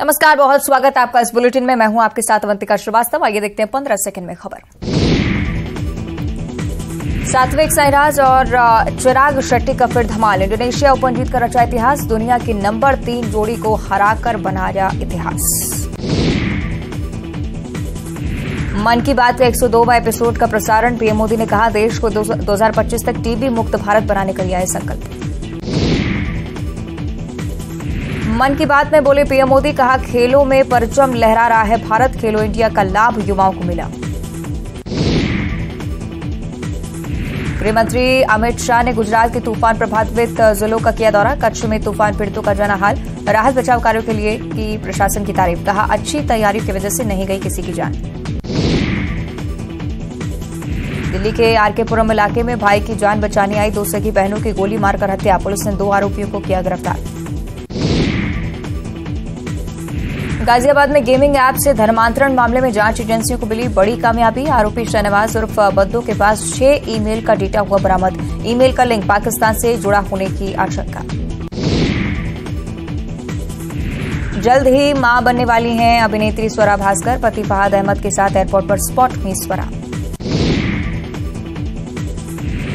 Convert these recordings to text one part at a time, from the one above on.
नमस्कार, बहुत स्वागत है आपका इस बुलेटिन में। मैं हूं आपके साथ अवंतिका श्रीवास्तव। आइए देखते हैं 15 सेकंड में खबर। सात्विक साईराज और चिराग शेट्टी का फिर धमाल। इंडोनेशिया ओपन जीतकर रचा इतिहास। दुनिया की नंबर 3 जोड़ी को हराकर बनाया इतिहास। मन की बात के 102वां एपिसोड का प्रसारण। पीएम मोदी ने कहा, देश को 2025 तक टीबी मुक्त भारत बनाने का लिया है संकल्प। मन की बात में बोले पीएम मोदी, कहा खेलों में परचम लहरा रहा है भारत। खेलो इंडिया का लाभ युवाओं को मिला। गृहमंत्री अमित शाह ने गुजरात के तूफान प्रभावित जिलों का किया दौरा। कच्छ में तूफान पीड़ितों का जाना हाल। राहत बचाव कार्यों के लिए की प्रशासन की तारीफ। कहा, अच्छी तैयारी की वजह से नहीं गई किसी की जान। दिल्ली के आरकेपुरम इलाके में भाई की जान बचाने आई 2 सगी बहनों की गोली मारकर हत्या। पुलिस ने 2 आरोपियों को किया गिरफ्तार। गाजियाबाद में गेमिंग ऐप से धर्मांतरण मामले में जांच एजेंसियों को मिली बड़ी कामयाबी। आरोपी शहनवाज उर्फ बद्दू के पास 6 ईमेल का डेटा हुआ बरामद। ईमेल का लिंक पाकिस्तान से जुड़ा होने की आशंका। जल्द ही मां बनने वाली हैं अभिनेत्री स्वरा भास्कर। पति फहाद अहमद के साथ एयरपोर्ट पर स्पॉट हुई स्वरा।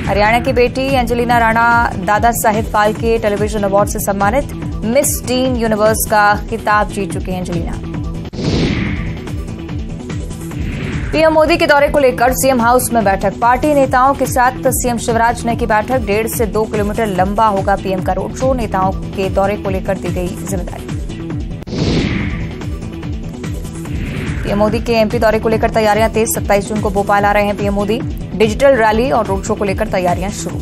हरियाणा की बेटी Angelina Rana Dada Saheb Phalke television award से सम्मानित। मिस टीन यूनिवर्स का खिताब जीत चुकी हैं एंजेलिना। पीएम मोदी के दौरे को लेकर सीएम हाउस में बैठक। पार्टी नेताओं के साथ सीएम शिवराज ने की बैठक। 1.5 से 2 किलोमीटर लंबा होगा पीएम का रोड शो। नेताओं के दौरे को लेकर दी गई जिम्मेदारी। पीएम मोदी के एमपी दौरे को लेकर तैयारियां तेज। 27 जून को भोपाल आ रहे हैं पीएम मोदी। डिजिटल रैली और रोड शो को लेकर तैयारियां शुरू।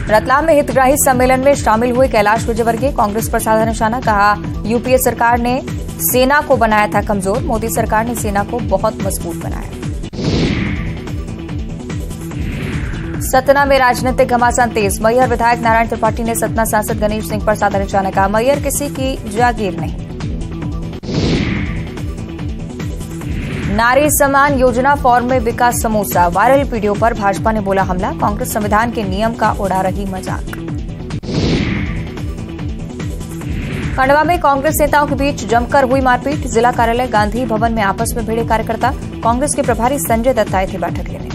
रतलाम में हितग्राही सम्मेलन में शामिल हुए कैलाश विजयवर्गीय। कांग्रेस पर साधा निशाना। कहा, यूपीए सरकार ने सेना को बनाया था कमजोर। मोदी सरकार ने सेना को बहुत मजबूत बनाया। सतना में राजनीतिक घमासान तेज। मैहर विधायक नारायण त्रिपाठी ने सतना सांसद गणेश सिंह पर साधा निशाना। कहा, मैहर किसी की जागीर नहीं। नारी सम्मान योजना फॉर्म में बिका समोसा। वायरल वीडियो पर भाजपा ने बोला हमला। कांग्रेस संविधान के नियम का उड़ा रही मजाक। खंडवा में कांग्रेस नेताओं के बीच जमकर हुई मारपीट। जिला कार्यालय गांधी भवन में आपस में भिड़े कार्यकर्ता। कांग्रेस के प्रभारी संजय दत्त आए थे बैठक लेने।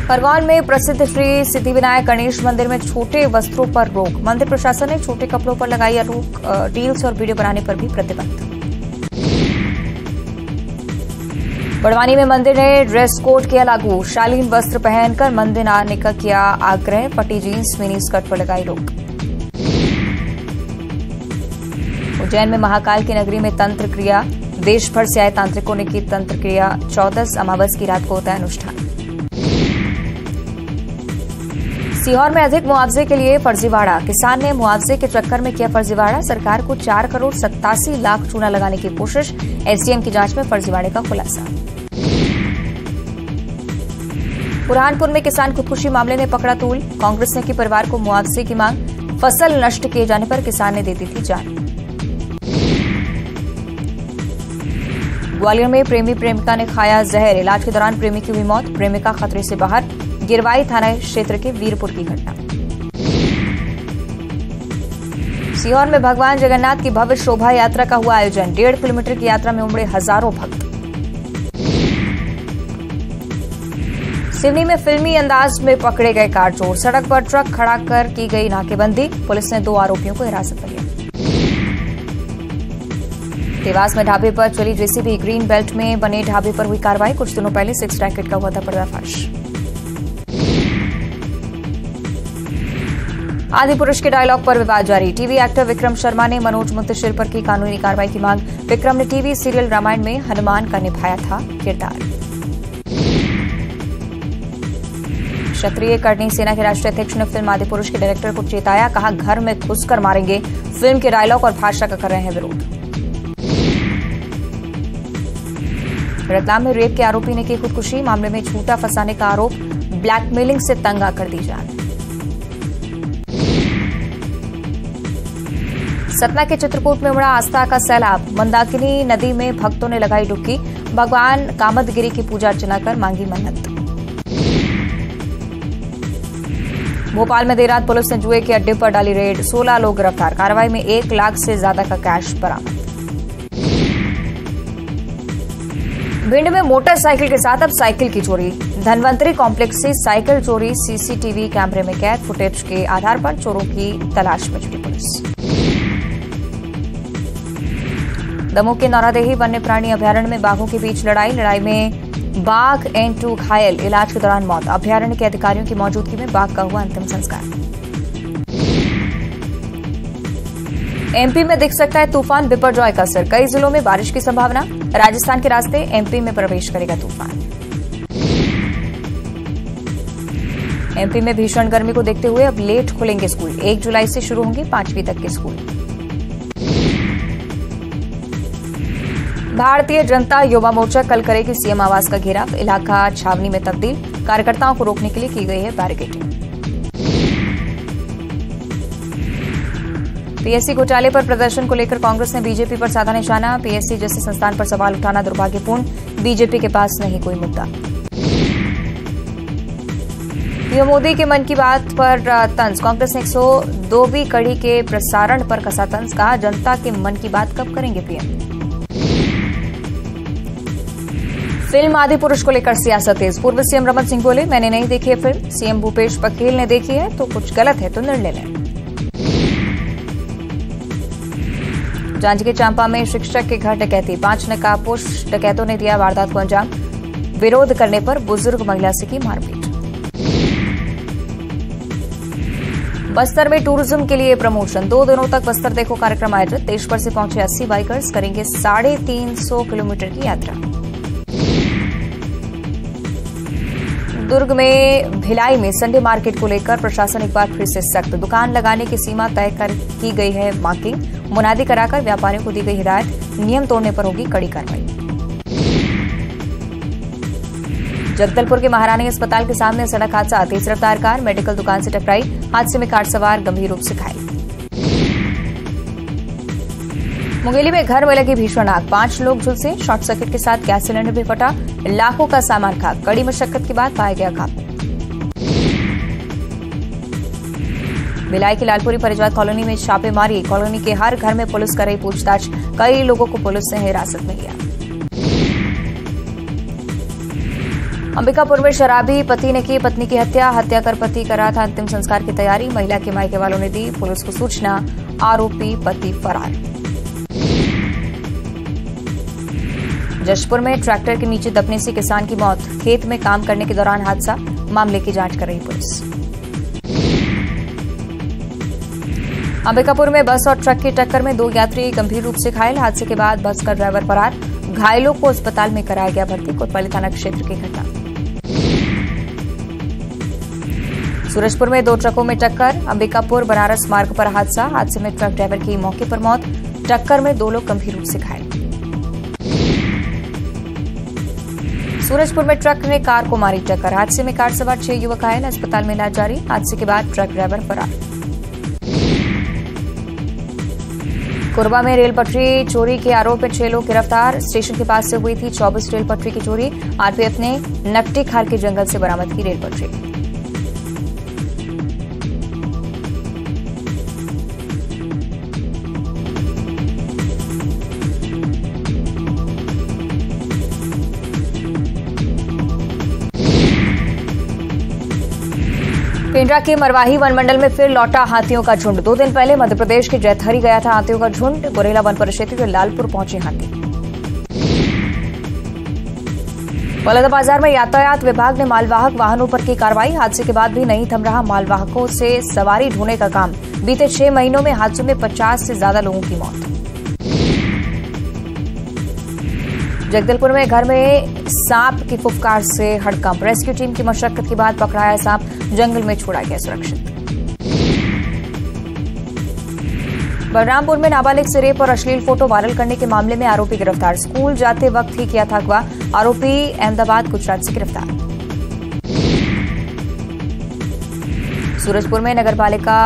खरगोन में प्रसिद्ध श्री सिद्धिविनायक गणेश मंदिर में छोटे वस्त्रों पर रोक। मंदिर प्रशासन ने छोटे कपड़ों पर लगाई रोक। रील्स और वीडियो बनाने पर भी प्रतिबंध। बड़वानी में मंदिर ने ड्रेस कोड किया लागू। शालीन वस्त्र पहनकर मंदिर आने का किया आग्रह। फटी जींस मिनी स्कर्ट पर लगाई रोक। उज्जैन में महाकाल की नगरी में तंत्र क्रिया। देश भर से आए तांत्रिकों ने की तंत्र क्रिया। 14 अमावस की रात को होता है अनुष्ठान। सीहोर में अधिक मुआवजे के लिए फर्जीवाड़ा। किसान ने मुआवजे के चक्कर में किया फर्जीवाड़ा। सरकार को 4 करोड़ 87 लाख चूना लगाने की कोशिश। एसडीएम की जांच में फर्जीवाड़े का खुलासा। बुरहानपुर में किसान खुदकुशी मामले में पकड़ा तूल। कांग्रेस ने की परिवार को मुआवजे की मांग। फसल नष्ट किए जाने पर किसान ने दे दी थी जान। ग्वालियर में प्रेमी प्रेमिका ने खाया जहर। इलाज के दौरान प्रेमी की हुई मौत। प्रेमिका खतरे से बाहर। गिरवाई थाना क्षेत्र के वीरपुर की घटना। सीहोर में भगवान जगन्नाथ की भव्य शोभा यात्रा का हुआ आयोजन। 1.5 किलोमीटर की यात्रा में उमड़े हजारों भक्त। सिवनी में फिल्मी अंदाज में पकड़े गए कार चोर। सड़क पर ट्रक खड़ा कर की गई नाकेबंदी। पुलिस ने 2 आरोपियों को हिरासत में लिया। देवास में ढाबे पर चली जेसीबी। ग्रीन बेल्ट में बने ढाबे पर हुई कार्रवाई। कुछ दिनों पहले सेक्स रैकेट का हुआ था पर्दाफाश। आदिपुरुष के डायलॉग पर विवाद जारी। टीवी एक्टर विक्रम शर्मा ने मनोज मुंतशिर पर की कानूनी कार्रवाई की मांग। विक्रम ने टीवी सीरियल रामायण में हनुमान का निभाया था किरदार। क्षत्रिय करनी सेना के राष्ट्रीय अध्यक्ष ने फिल्म आदिपुरुष के डायरेक्टर को चेताया। कहा, घर में घुसकर मारेंगे। फिल्म के डायलॉग और भाषा का कर रहे हैं विरोध। रतलाम में रेप के आरोपी ने की खुदकुशी। मामले में झूठा फंसाने का आरोप। ब्लैकमेलिंग से तंग आकर दी जान। सतना के चित्रकूट में उमड़ा आस्था का सैलाब। मंदाकिनी नदी में भक्तों ने लगाई डुबकी। भगवान कामदगिरी की पूजा अर्चना कर मांगी मन्नत। भोपाल में देर रात पुलिस ने जुए के अड्डे पर डाली रेड, 16 लोग गिरफ्तार। कार्रवाई में 1 लाख से ज्यादा का कैश बरामद। भिंड में मोटरसाइकिल के साथ अब साइकिल की चोरी। धनवंतरी कॉम्प्लेक्स से साइकिल चोरी सीसीटीवी कैमरे में कैद। फुटेज के आधार पर चोरों की तलाश में जुटी पुलिस। दमोह के नौरादेही वन्य प्राणी अभयारण्य में बाघों के बीच लड़ाई में बाघ N2 घायल, इलाज के दौरान मौत। अभयारण्य के अधिकारियों की मौजूदगी में बाघ का हुआ अंतिम संस्कार। एमपी में दिख सकता है तूफान बिपरजॉय का असर, कई जिलों में बारिश की संभावना। राजस्थान के रास्ते एमपी में प्रवेश करेगा तूफान। एमपी में भीषण गर्मी को देखते हुए अब लेट खुलेंगे स्कूल, 1 जुलाई से शुरू होंगे 5वीं तक के स्कूल। भारतीय जनता युवा मोर्चा कल करेगी सीएम आवास का घेराव, इलाका छावनी में तब्दील। कार्यकर्ताओं को रोकने के लिए की गई है बैरिकेडिंग। पीएससी घोटाले पर प्रदर्शन को लेकर कांग्रेस ने बीजेपी पर साधा निशाना। पीएससी जैसे संस्थान पर सवाल उठाना दुर्भाग्यपूर्ण, बीजेपी के पास नहीं कोई मुद्दा। पीएम मोदी के मन की बात पर तंज, कांग्रेस ने 102वीं कड़ी के प्रसारण पर कसा तंज। कहा, जनता के मन की बात कब करेंगे पीएम। फिल्म आदि पुरुष को लेकर सियासत तेज। पूर्व सीएम रमन सिंह बोले, मैंने नहीं देखी है फिल्म, सीएम भूपेश बघेल ने देखी है तो कुछ गलत है तो निर्णय लें। जांजगीर चांपा में शिक्षक के घर डकैती, 5 नकाबपोश डकैतों ने दिया वारदात को अंजाम। विरोध करने पर बुजुर्ग महिला से की मारपीट। बस्तर में टूरिज्म के लिए प्रमोशन, 2 दिनों तक बस्तर देखो कार्यक्रम आयोजित। देश भर से पहुंचे 80 बाइकर्स करेंगे 350 किलोमीटर की यात्रा। दुर्ग में भिलाई में संडे मार्केट को लेकर प्रशासन एक बार फिर से सख्त, दुकान लगाने की सीमा तय की गई है मार्किंग। मुनादी कराकर व्यापारियों को दी गई हिदायत, नियम तोड़ने पर होगी कड़ी कार्रवाई। जगदलपुर के महारानी अस्पताल के सामने सड़क हादसा, तेज रफ्तार कार मेडिकल दुकान से टकराई। हादसे में कार सवार गंभीर रूप से घायल। मुंगेली में घर में लगी भीषण आग, 5 लोग झुलसे। शॉर्ट सर्किट के साथ गैस सिलेंडर भी फटा, लाखों का सामान खाक। कड़ी मशक्कत के बाद पाया गया खाक। भिलाई की लालपुरी परिजवात कॉलोनी में छापेमारी, कॉलोनी के हर घर में पुलिस कर रही पूछताछ। कई लोगों को पुलिस ने हिरासत में लिया। अंबिकापुर में शराबी पति ने की पत्नी की हत्या, हत्या कर पति कर रहा था अंतिम संस्कार की तैयारी। महिला के मायके वालों ने दी पुलिस को सूचना, आरोपी पति फरार। जशपुर में ट्रैक्टर के नीचे दबने से किसान की मौत, खेत में काम करने के दौरान हादसा। मामले की जांच कर रही पुलिस। अंबिकापुर में बस और ट्रक की टक्कर में 2 यात्री गंभीर रूप से घायल। हादसे के बाद बस का ड्राइवर फरार, घायलों को अस्पताल में कराया गया भर्ती। कोतवाली थाना क्षेत्र की घटना। सूरजपुर में 2 ट्रकों में टक्कर, अंबिकापुर बनारस मार्ग पर हादसा। हादसे में ट्रक ड्राइवर की मौके पर मौत, टक्कर में 2 लोग गंभीर रूप से घायल। सूरजपुर में ट्रक ने कार को मारी टक्कर, हादसे में कार सवार 6 युवक घायल, अस्पताल में इलाज जारी। हादसे के बाद ट्रक ड्राइवर फरार। कोरबा में रेल पटरी चोरी के आरोप में 6 लोग गिरफ्तार। स्टेशन के पास से हुई थी 24 रेल पटरी की चोरी। आरपीएफ ने नकटी खाल के जंगल से बरामद की रेल पटरी। पेंड्रा के मरवाही वनमंडल में फिर लौटा हाथियों का झुंड। 2 दिन पहले मध्य प्रदेश के जैतहरी गया था हाथियों का झुंड। गुरेला वन परिक्षेत्र के लालपुर पहुंचे हाथी। बलौदाबाजार में यातायात विभाग ने मालवाहक वाहनों पर की कार्रवाई। हादसे के बाद भी नहीं थम रहा मालवाहकों से सवारी ढूंढने का काम। बीते 6 महीनों में हादसों में 50 से ज्यादा लोगों की मौत। जगदलपुर में घर में सांप की फुफकार से हड़कंप। रेस्क्यू टीम की मशक्कत के बाद पकड़ाया सांप, जंगल में छोड़ा गया सुरक्षित। बलरामपुर में नाबालिग से रेप और अश्लील फोटो वायरल करने के मामले में आरोपी गिरफ्तार। स्कूल जाते वक्त ही किया था अगवा। आरोपी अहमदाबाद गुजरात से गिरफ्तार। सूरजपुर में नगरपालिका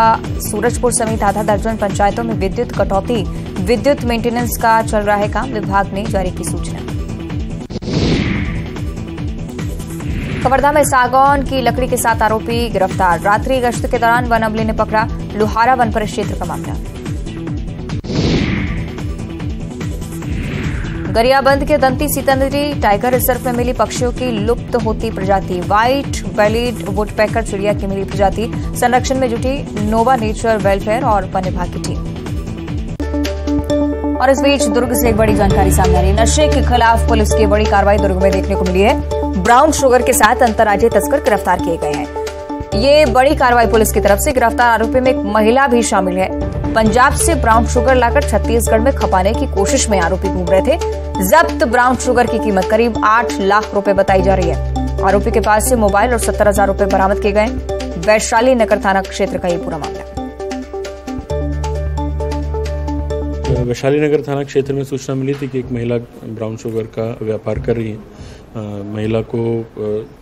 सूरजपुर समेत आधा दर्जन पंचायतों में विद्युत कटौती। विद्युत मेंटेनेंस का चल रहा है काम, विभाग ने जारी की सूचना। कवर्धा में सागौन की लकड़ी के साथ आरोपी गिरफ्तार। रात्रि गश्त के दौरान वन अमले ने पकड़ा। लुहारा वन परिक्षेत्र का मामला। गरियाबंद के दंती सीतानदी टाइगर रिजर्व में मिली पक्षियों की लुप्त होती प्रजाति। व्हाइट बेलीड वुडपेकर चिड़िया की मिली प्रजाति। संरक्षण में जुटी नोवा नेचर वेलफेयर और वन विभाग की टीम। और इस बीच दुर्ग से एक बड़ी जानकारी सामने आ रही। नशे के खिलाफ पुलिस की बड़ी कार्रवाई दुर्ग में देखने को मिली है। ब्राउन शुगर के साथ अंतर्राज्यीय तस्कर गिरफ्तार किए गए हैं। ये बड़ी कार्रवाई पुलिस की तरफ से। गिरफ्तार आरोपी में एक महिला भी शामिल है। पंजाब से ब्राउन शुगर लाकर छत्तीसगढ़ में खपाने की कोशिश में आरोपी घूम रहे थे। जब्त ब्राउन शुगर की कीमत करीब 8 लाख रुपए बताई जा रही है। आरोपी के पास से मोबाइल और 70,000 रुपए बरामद किए गए। वैशाली नगर थाना क्षेत्र का ये पूरा मामला। वैशाली नगर थाना क्षेत्र में सूचना मिली थी कि एक महिला ब्राउन शुगर का व्यापार कर रही है। महिला को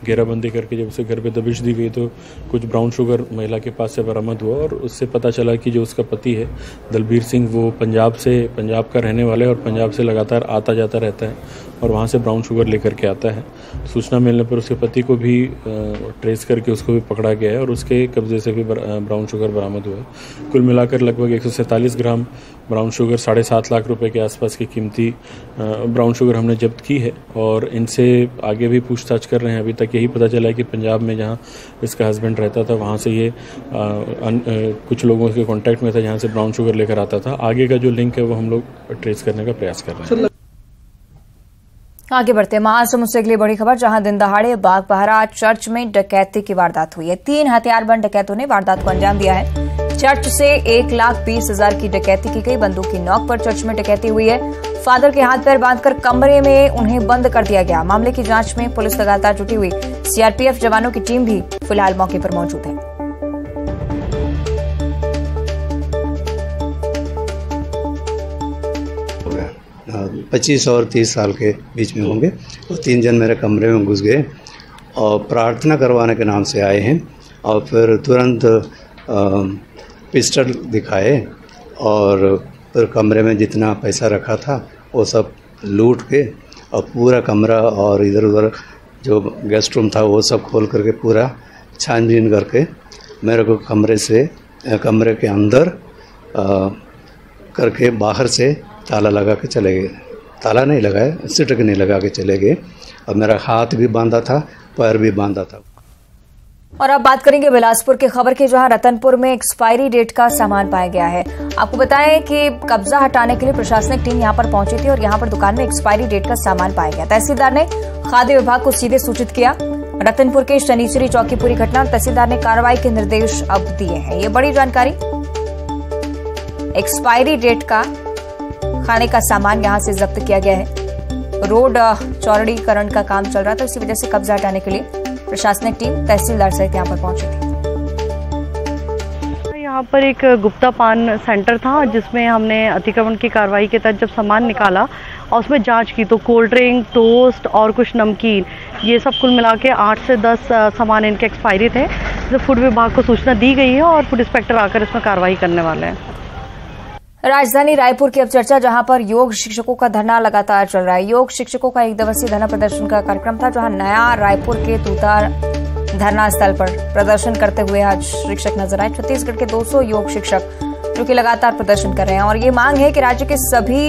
घेराबंदी करके जब उसे घर पे दबिश दी गई तो कुछ ब्राउन शुगर महिला के पास से बरामद हुआ और उससे पता चला कि जो उसका पति है दलबीर सिंह, वो पंजाब का रहने वाला है और पंजाब से लगातार आता जाता रहता है और वहाँ से ब्राउन शुगर लेकर के आता है। सूचना मिलने पर उसके पति को भी ट्रेस करके उसको भी पकड़ा गया है और उसके कब्जे से भी ब्राउन शुगर बरामद हुआ है। कुल मिलाकर लगभग 147 ग्राम ब्राउन शुगर, 7.5 लाख रुपए के आसपास की कीमती ब्राउन शुगर हमने जब्त की है और इनसे आगे भी पूछताछ कर रहे हैं। अभी तक यही पता चला है कि पंजाब में जहां इसका हस्बैंड रहता था वहां से ये कुछ लोगों के कांटेक्ट में था जहां से ब्राउन शुगर लेकर आता था। आगे का जो लिंक है वो हम लोग ट्रेस करने का प्रयास कर रहे हैं। आगे बढ़ते महासमुंद से अगली बड़ी खबर, जहां दिन दहाड़े बागबहरा चर्च में डकैती की वारदात हुई है। 3 हथियारबंद डकैतों ने वारदात को अंजाम दिया है। चर्च से 1,20,000 की डकैती की गई। बंदूक की नोक पर चर्च में डकैती हुई है। फादर के हाथ पैर बांधकर कमरे में उन्हें बंद कर दिया गया। मामले की जांच में पुलिस लगातार जुटी हुई। सीआरपीएफ जवानों की टीम भी फिलहाल मौके पर मौजूद है। हाँ, 25 और 30 साल के बीच में होंगे और 3 जन मेरे कमरे में घुस गए और प्रार्थना करवाने के नाम से आए हैं और फिर तुरंत पिस्टल दिखाए और फिर कमरे में जितना पैसा रखा था वो सब लूट के और पूरा कमरा और इधर उधर जो गेस्ट रूम था वो सब खोल करके पूरा छानबीन करके मेरे को कमरे के अंदर करके बाहर से ताला लगा के चले गए। ताला नहीं लगाया, सिटक नहीं लगा के चले गए और मेरा हाथ भी बांधा था, पैर भी बांधा था। और अब बात करेंगे बिलासपुर की खबर की, जहां रतनपुर में एक्सपायरी डेट का सामान पाया गया है। आपको बताएं कि कब्जा हटाने के लिए प्रशासनिक टीम यहां पर पहुंची थी और यहां पर दुकान में एक्सपायरी डेट का सामान पाया गया। तहसीलदार ने खाद्य विभाग को सीधे सूचित किया। रतनपुर के शनिचरी चौक की पूरी घटना और तहसीलदार ने कार्रवाई के निर्देश अब दिए हैं। ये बड़ी जानकारी। एक्सपायरी डेट का खाने का सामान यहां से जब्त किया गया है। रोड चौड़ीकरण का काम चल रहा था, इसी वजह से कब्जा हटाने के लिए प्रशासनिक टीम तहसीलदार सहित यहां पर पहुंची थी। यहाँ पर एक गुप्ता पान सेंटर था जिसमें हमने अतिक्रमण की कार्रवाई के तहत जब सामान निकाला और उसमें जांच की तो कोल्ड ड्रिंक, टोस्ट और कुछ नमकीन, ये सब कुल मिला के 8 से 10 सामान इनके एक्सपायरी थे। तो फूड विभाग को सूचना दी गई है और फूड इंस्पेक्टर आकर इसमें कार्रवाई करने वाले हैं। राजधानी रायपुर की अब चर्चा, जहां पर योग शिक्षकों का धरना लगातार चल रहा है। योग शिक्षकों का 1 दिवसीय धरना प्रदर्शन का कार्यक्रम था, जहां नया रायपुर के तूतार धरना स्थल पर प्रदर्शन करते हुए आज शिक्षक नजर आए। छत्तीसगढ़ के 200 योग शिक्षक जो कि लगातार प्रदर्शन कर रहे हैं और ये मांग है कि राज्य के सभी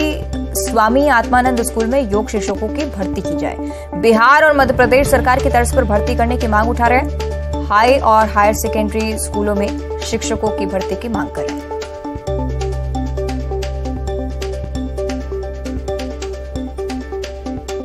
स्वामी आत्मानंद स्कूल में योग शिक्षकों की भर्ती की जाए। बिहार और मध्य प्रदेश सरकार की तर्ज पर भर्ती करने की मांग उठा रहे हैं। हाई और हायर सेकेंडरी स्कूलों में शिक्षकों की भर्ती की मांग कर रहे हैं।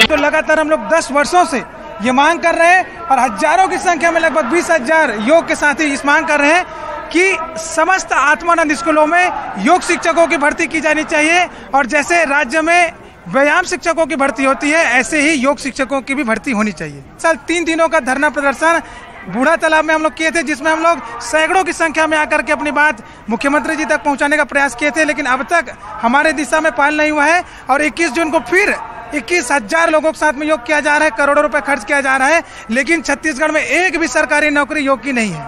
तो लगातार हम लोग 10 वर्षों से ये मांग कर रहे हैं और हजारों की संख्या में लगभग 20,000 योग के साथी इस मांग कर रहे हैं कि समस्त आत्मानंद स्कूलों में योग शिक्षकों की भर्ती की जानी चाहिए और जैसे राज्य में व्यायाम शिक्षकों की भर्ती होती है ऐसे ही योग शिक्षकों की भी भर्ती होनी चाहिए। साल 3 दिनों का धरना प्रदर्शन बूढ़ा तालाब में हम लोग किए थे, जिसमें हम लोग सैकड़ों की संख्या में आकर के अपनी बात मुख्यमंत्री जी तक पहुंचाने का प्रयास किए थे, लेकिन अब तक हमारे दिशा में पहल नहीं हुआ है। और 21 जून को फिर 21,000 लोगों के साथ में योग किया जा रहा है, करोड़ों रुपए खर्च किया जा रहा है, लेकिन छत्तीसगढ़ में एक भी सरकारी नौकरी योग की नहीं है।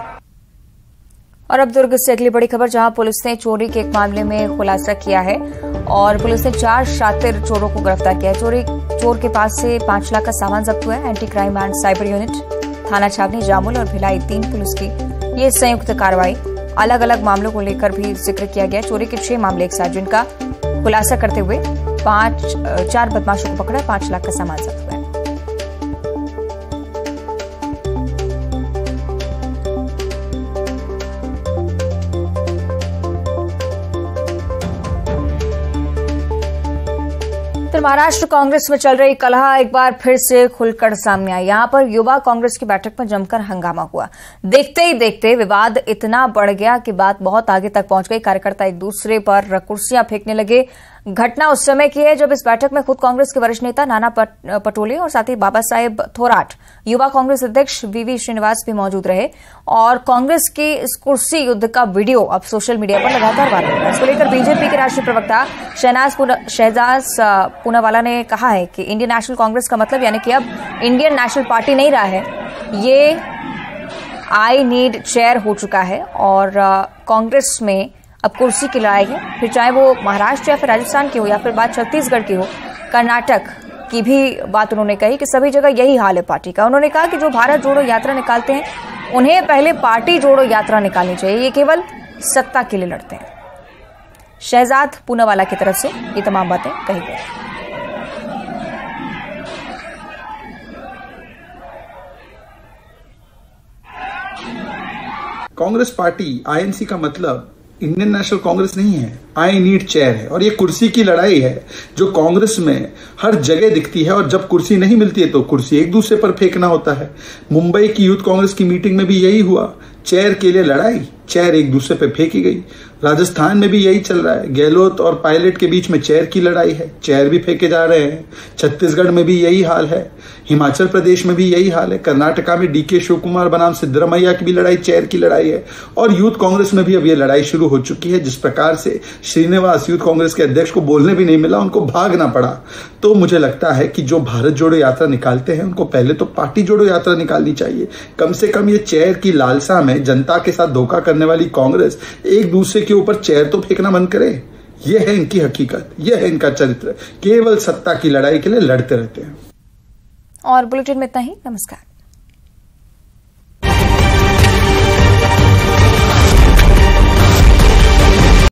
और अब दुर्ग से अगली बड़ी खबर, जहां पुलिस ने चोरी के एक मामले में खुलासा किया है और पुलिस ने 4 शातिर चोरों को गिरफ्तार किया है। चोर के पास से 5 लाख का सामान जब्त हुआ है। Anti crime and cyber unit थाना छावनी जामुल और भिलाई 3 पुलिस की ये संयुक्त कार्रवाई। अलग अलग मामलों को लेकर भी जिक्र किया गया। चोरी के 6 मामले एक साथ, जिनका खुलासा करते हुए 4 बदमाशों को पकड़ा, 5 लाख का सामान जब्त हुआ। तो महाराष्ट्र कांग्रेस में चल रही कलह एक बार फिर से खुलकर सामने आई। यहां पर युवा कांग्रेस की बैठक में जमकर हंगामा हुआ। देखते ही देखते विवाद इतना बढ़ गया कि बात बहुत आगे तक पहुंच गई। कार्यकर्ता एक दूसरे पर कुर्सियां फेंकने लगे। घटना उस समय की है जब इस बैठक में खुद कांग्रेस के वरिष्ठ नेता नाना पटोले और साथ ही बाबा साहेब थोराट, युवा कांग्रेस अध्यक्ष वीवी श्रीनिवास भी मौजूद रहे। और कांग्रेस के इस कुर्सी युद्ध का वीडियो अब सोशल मीडिया पर लगातार वायरल हो रहा है। इसको लेकर बीजेपी के राष्ट्रीय प्रवक्ता शहजाद पूनावाला ने कहा है कि इंडियन नेशनल कांग्रेस का मतलब यानी कि अब इंडियन नेशनल पार्टी नहीं रहा है, ये आई नीड चेयर हो चुका है। और कांग्रेस में अब कुर्सी की लड़ाई है, फिर चाहे वो महाराष्ट्र या फिर राजस्थान की हो या फिर बात छत्तीसगढ़ की हो, कर्नाटक की भी बात उन्होंने कही कि सभी जगह यही हाल है पार्टी का। उन्होंने कहा कि जो भारत जोड़ो यात्रा निकालते हैं उन्हें पहले पार्टी जोड़ो यात्रा निकालनी चाहिए, ये केवल सत्ता के लिए लड़ते हैं। शहजाद पूनावाला की तरफ से ये तमाम बातें कही गई। कांग्रेस पार्टी आईएनसी का मतलब इंडियन नेशनल कांग्रेस नहीं है, आई नीड चेयर है। और ये कुर्सी की लड़ाई है जो कांग्रेस में हर जगह दिखती है। और जब कुर्सी नहीं मिलती है तो कुर्सी एक दूसरे पर फेंकना होता है। मुंबई की यूथ कांग्रेस की मीटिंग में भी यही हुआ, चेयर के लिए लड़ाई, चेयर एक दूसरे पर फेंकी गई। राजस्थान में भी यही चल रहा है, गहलोत और पायलट के बीच में चेयर की लड़ाई है, चेयर भी फेंके जा रहे हैं। छत्तीसगढ़ में भी यही हाल है, हिमाचल प्रदेश में भी यही हाल है, कर्नाटका में डीके शिवकुमार बनाम सिद्धरमैया की भी लड़ाई चेयर की लड़ाई है। और यूथ कांग्रेस में भी अब ये लड़ाई शुरू हो चुकी है। जिस प्रकार से श्रीनिवास यूथ कांग्रेस के अध्यक्ष को बोलने भी नहीं मिला, उनको भागना पड़ा। तो मुझे लगता है कि जो भारत जोड़ो यात्रा निकालते हैं उनको पहले तो पार्टी जोड़ो यात्रा निकालनी चाहिए। कम से कम ये चेयर की लालसा में जनता के साथ धोखा करने वाली कांग्रेस एक दूसरे के ऊपर चेयर तो फेंकना बंद करे। यह है इनकी हकीकत, यह है इनका चरित्र, केवल सत्ता की लड़ाई के लिए लड़ते रहते हैं। और बुलेटिन में इतना ही। नमस्कार।